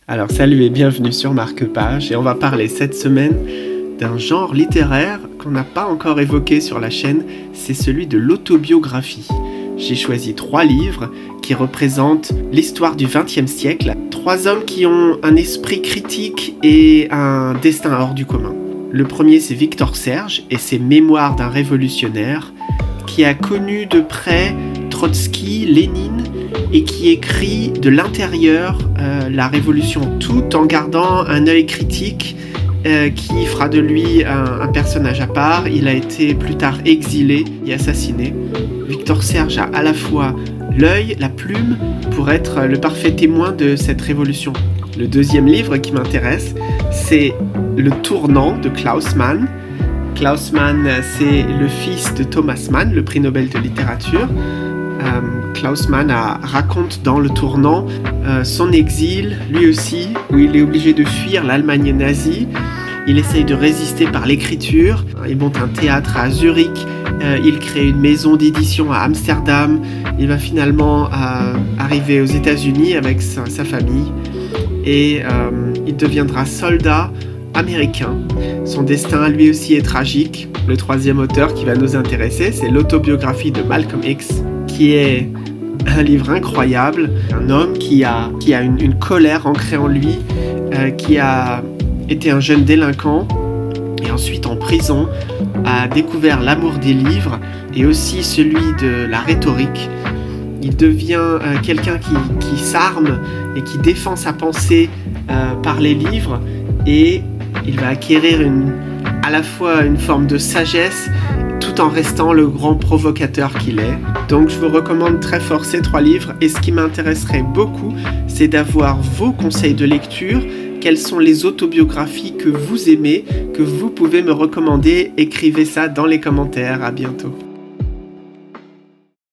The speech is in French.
Alors salut et bienvenue sur Marque-Page et on va parler cette semaine d'un genre littéraire qu'on n'a pas encore évoqué sur la chaîne, c'est celui de l'autobiographie. J'ai choisi 3 livres qui représentent l'histoire du XXe siècle, 3 hommes qui ont un esprit critique et un destin hors du commun. Le premier c'est Victor Serge et ses Mémoires d'un révolutionnaire qui a connu de près Trotsky, Lénine et qui écrit de l'intérieur la révolution tout en gardant un œil critique qui fera de lui un personnage à part. Il a été plus tard exilé et assassiné. Victor Serge a à la fois l'œil, la plume pour être le parfait témoin de cette révolution. Le deuxième livre qui m'intéresse, c'est Le Tournant de Klaus Mann. Klaus Mann, c'est le fils de Thomas Mann, le prix Nobel de littérature. Klaus Mann raconte dans Le Tournant son exil, lui aussi, où il est obligé de fuir l'Allemagne nazie. Il essaye de résister par l'écriture. Il monte un théâtre à Zurich. Il crée une maison d'édition à Amsterdam. Il va finalement arriver aux États-Unis avec sa famille. Et il deviendra soldat américain. Son destin, lui aussi, est tragique. Le troisième auteur qui va nous intéresser, c'est l'autobiographie de Malcolm X, qui est un livre incroyable. Un homme qui a une colère ancrée en lui, qui a été un jeune délinquant et ensuite en prison a découvert l'amour des livres et aussi celui de la rhétorique. Il devient quelqu'un qui s'arme et qui défend sa pensée par les livres et il va acquérir à la fois une forme de sagesse tout en restant le grand provocateur qu'il est. Donc je vous recommande très fort ces 3 livres et ce qui m'intéresserait beaucoup, c'est d'avoir vos conseils de lecture. Quelles sont les autobiographies que vous aimez, que vous pouvez me recommander? Écrivez ça dans les commentaires. À bientôt.